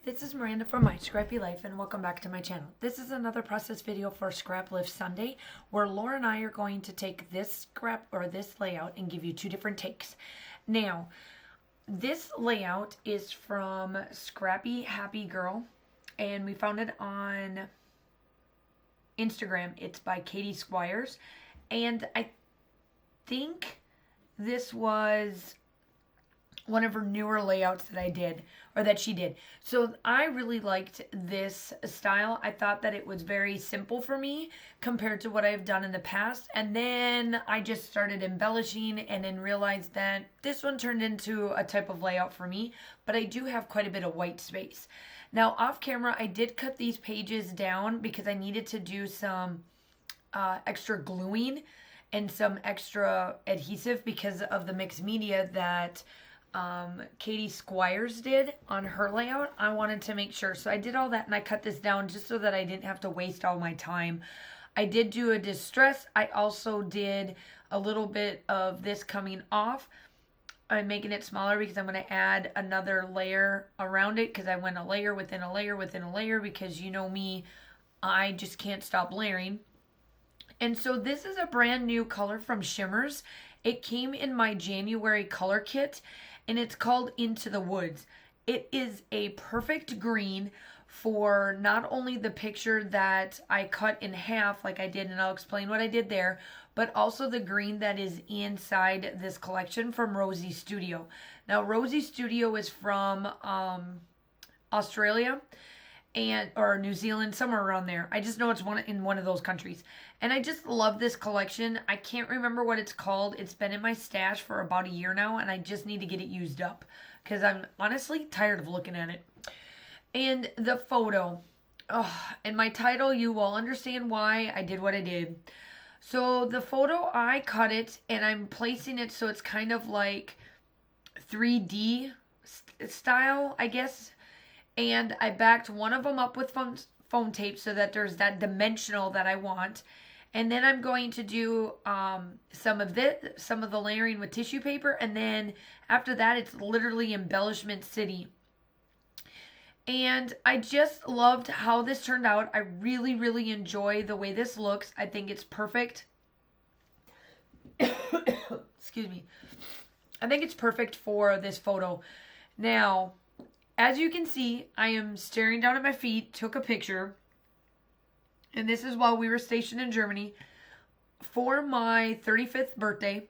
This is Miranda from My Scrappy Life and welcome back to my channel. This is another process video for Scraplift Sunday where Laura and I are going to take this this layout and give you two different takes. Now, this layout is from Scrappy Happy Girl and we found it on Instagram. It's by Katie Squires and I think this was one of her newer layouts that I did, or that she did. So I really liked this style. I thought that it was very simple for me compared to what I've done in the past. And then I just started embellishing and then realized that this one turned into a type of layout for me, but I do have quite a bit of white space. Now off camera, I did cut these pages down because I needed to do some extra gluing and some extra adhesive because of the mixed media that Katie Squires did on her layout. I wanted to make sure. So I did all that and I cut this down just so that I didn't have to waste all my time. I did do a distress. I also did a little bit of this coming off. I'm making it smaller because I'm going to add another layer around it because I went a layer within a layer within a layer because you know me, I just can't stop layering. And so this is a brand new color from Shimmers. It came in my January color kit and it's called Into the Woods. It is a perfect green for not only the picture that I cut in half like I did, and I'll explain what I did there, but also the green that is inside this collection from Rosie Studio. Now Rosie Studio is from Australia or New Zealand, somewhere around there. I just know it's in one of those countries. And I just love this collection. I can't remember what it's called. It's been in my stash for about a year now, and I just need to get it used up because I'm honestly tired of looking at it. And the photo. And my title, you will understand why I did what I did. So the photo, I cut it, and I'm placing it so it's kind of like 3D style, I guess. And I backed one of them up with foam tape so that there's that dimensional that I want. And then I'm going to do some of the layering with tissue paper. And then after that, it's literally Embellishment City. And I just loved how this turned out. I really, really enjoy the way this looks. I think it's perfect. Excuse me. I think it's perfect for this photo. Now, as you can see, I am staring down at my feet, took a picture, and this is while we were stationed in Germany for my 35th birthday.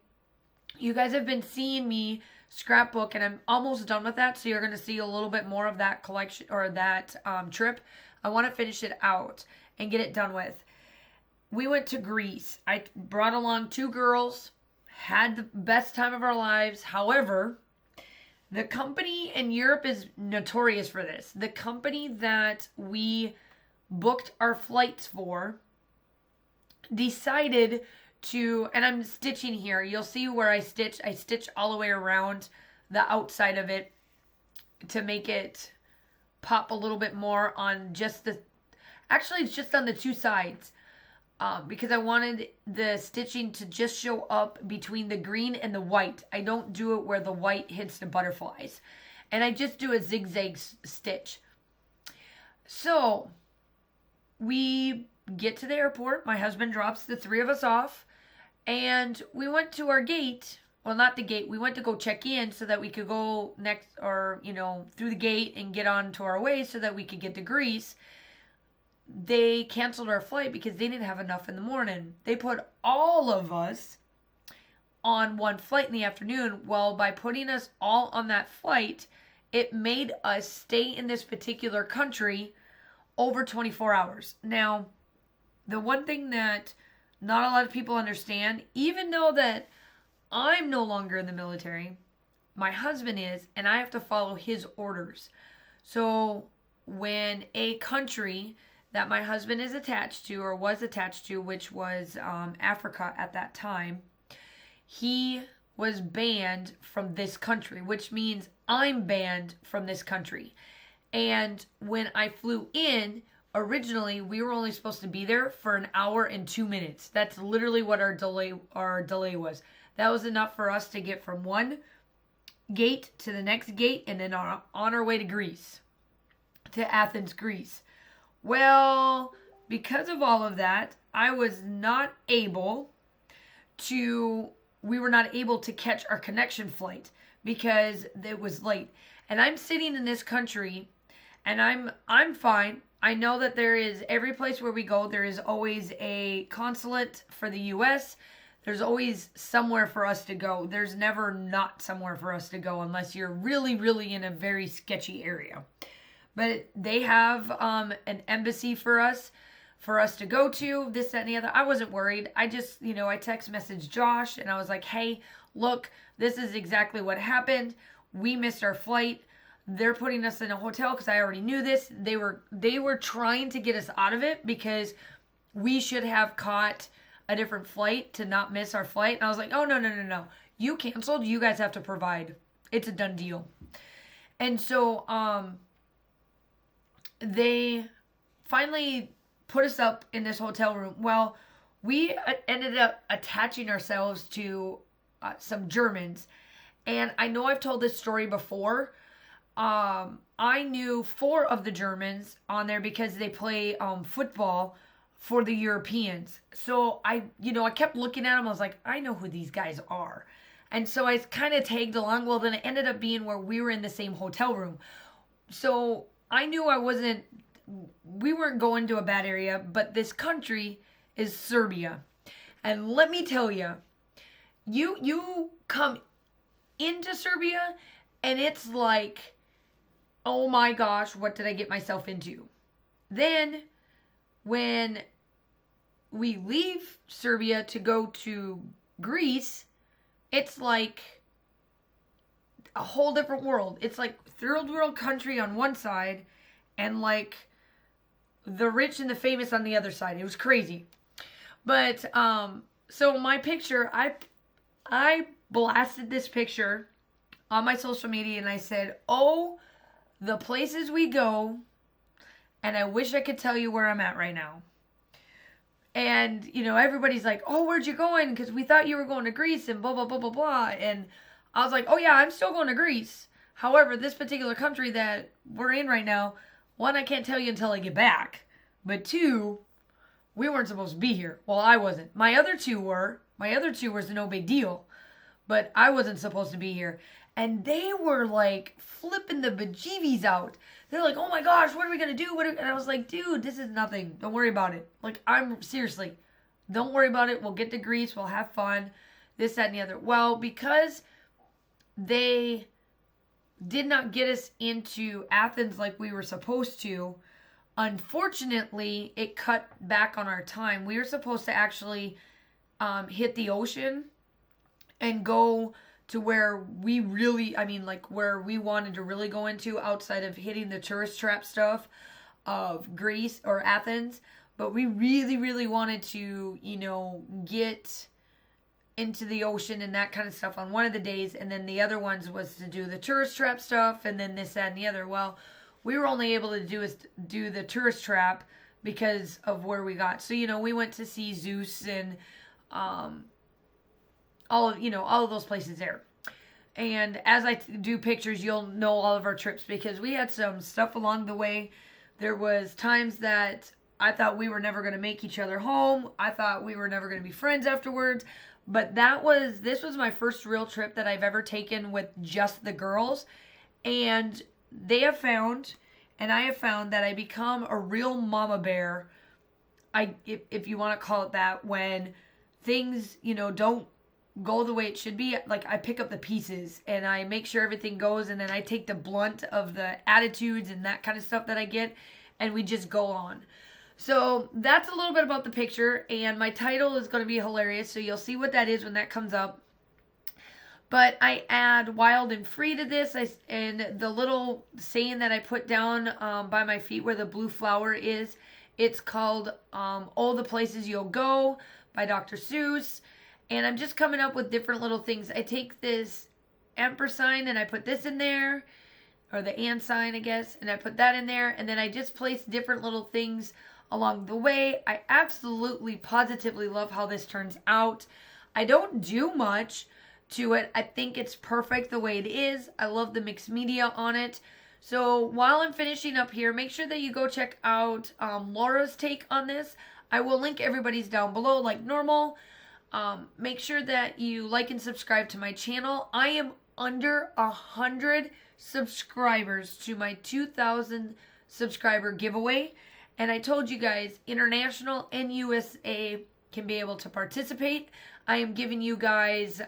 You guys have been seeing me scrapbook, and I'm almost done with that, so you're going to see a little bit more of that collection, or that trip. I want to finish it out and get it done with. We went to Greece. I brought along two girls, had the best time of our lives. However, the company in Europe is notorious for this. The company that we booked our flights for decided to, and I'm stitching here. You'll see where I stitch. I stitch all the way around the outside of it to make it pop a little bit more on just the, actually it's just on the two sides. Because I wanted the stitching to just show up between the green and the white. I don't do it where the white hits the butterflies. And I just do a zigzag stitch. So, we get to the airport. My husband drops the three of us off. And we went to our gate. Well, not the gate. We went to go check in so that we could go next, or, through the gate and get on to our way so that we could get to Greece. They canceled our flight because they didn't have enough in the morning. They put all of us on one flight in the afternoon. Well, by putting us all on that flight, it made us stay in this particular country over 24 hours. Now, the one thing that not a lot of people understand, even though that I'm no longer in the military, my husband is, and I have to follow his orders. So when a country that my husband is attached to, or was attached to, which was Africa at that time, he was banned from this country, which means I'm banned from this country. And when I flew in, originally we were only supposed to be there for an hour and 2 minutes. That's literally what our delay was. That was enough for us to get from one gate to the next gate and then on our way to Greece. to Athens, Greece. Well, because of all of that, we were not able to catch our connection flight because it was late. And I'm sitting in this country and I'm fine. I know that there is, every place where we go, there is always a consulate for the US. There's always somewhere for us to go. There's never not somewhere for us to go unless you're really, really in a very sketchy area. But they have an embassy for us to go to, this, that, and the other. I wasn't worried. I just, I text messaged Josh and I was like, hey, look, this is exactly what happened. We missed our flight. They're putting us in a hotel because I already knew this. They were trying to get us out of it because we should have caught a different flight to not miss our flight. And I was like, oh, no. You canceled. You guys have to provide. It's a done deal. And so they finally put us up in this hotel room. Well, we ended up attaching ourselves to some Germans. And I know I've told this story before. I knew 4 of the Germans on there because they play football for the Europeans. So I kept looking at them. I was like, I know who these guys are. And so I kind of tagged along. Well, then it ended up being where we were in the same hotel room. So I knew we weren't going to a bad area, but this country is Serbia. And let me tell you, you come into Serbia and it's like, oh my gosh, what did I get myself into? Then when we leave Serbia to go to Greece, it's like a whole different world. It's like third world country on one side and like the rich and the famous on the other side. It was crazy. But so my picture, I blasted this picture on my social media and I said, oh, the places we go, and I wish I could tell you where I'm at right now. And, everybody's like, oh, where'd you going? Because we thought you were going to Greece and blah, blah, blah, blah, blah. And I was like, oh, yeah, I'm still going to Greece. However, this particular country that we're in right now, 1, I can't tell you until I get back. But 2, we weren't supposed to be here. Well, I wasn't. My other two were. My other 2 was no big deal. But I wasn't supposed to be here. And they were like flipping the bejeebies out. They're like, oh my gosh, what are we going to do? And I was like, dude, this is nothing. Don't worry about it. Like, seriously, don't worry about it. We'll get to Greece. We'll have fun. This, that, and the other. Well, because they did not get us into Athens like we were supposed to, unfortunately, it cut back on our time. We were supposed to actually hit the ocean and go to where we really, where we wanted to really go into outside of hitting the tourist trap stuff of Greece or Athens. But we really, really wanted to, get into the ocean and that kind of stuff on one of the days. And then the other ones was to do the tourist trap stuff and then this, that, and the other. Well, we were only able to do the tourist trap because of where we got. So, we went to see Zeus and all of those places there. And as I do pictures, you'll know all of our trips because we had some stuff along the way. There was times that I thought we were never going to make each other home. I thought we were never going to be friends afterwards. But this was my first real trip that I've ever taken with just the girls. And they have found, and I have found that I become a real mama bear, if you want to call it that, when things, don't go the way it should be. Like, I pick up the pieces and I make sure everything goes, and then I take the blunt of the attitudes and that kind of stuff that I get, and we just go on. So that's a little bit about the picture, and my title is going to be hilarious, so you'll see what that is when that comes up. But I add wild and free to this, and the little saying that I put down by my feet where the blue flower is, it's called Oh, the Places You'll Go by Dr. Seuss. And I'm just coming up with different little things. I take this ampersand and I put this in there, or the and sign, I guess, and I put that in there, and then I just place different little things along the way. I absolutely, positively love how this turns out. I don't do much to it. I think it's perfect the way it is. I love the mixed media on it. So while I'm finishing up here, make sure that you go check out Laura's take on this. I will link everybody's down below like normal. Make sure that you like and subscribe to my channel. I am under 100 subscribers to my 2,000 subscriber giveaway. And I told you guys, international and USA can be able to participate. I am giving you guys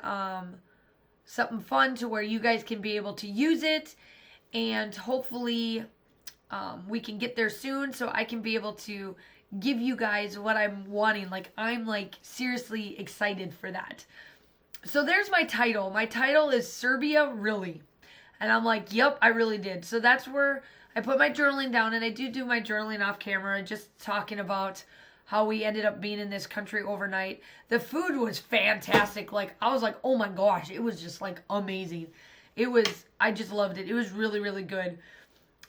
something fun to where you guys can be able to use it. And hopefully we can get there soon so I can be able to give you guys what I'm wanting. Like, I'm like seriously excited for that. So there's my title. My title is Serbia Really. And I'm like, yep, I really did. So that's where I put my journaling down, and I do my journaling off camera, just talking about how we ended up being in this country overnight. The food was fantastic. Like, I was like, oh my gosh, it was just like amazing. I just loved it. It was really, really good.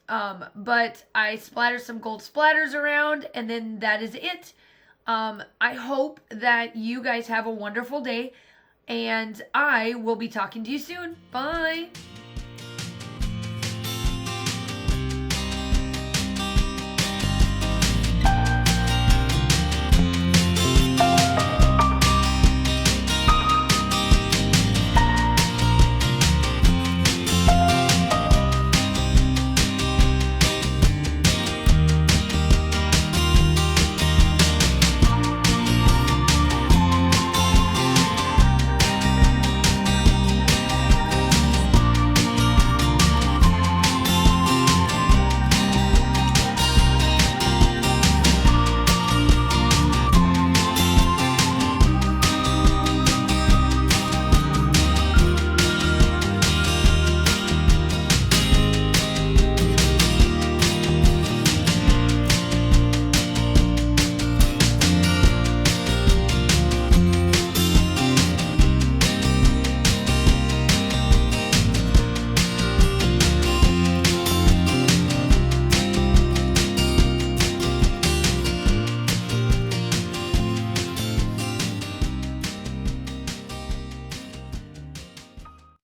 But I splattered some gold splatters around, and then that is it. I hope that you guys have a wonderful day, and I will be talking to you soon. Bye.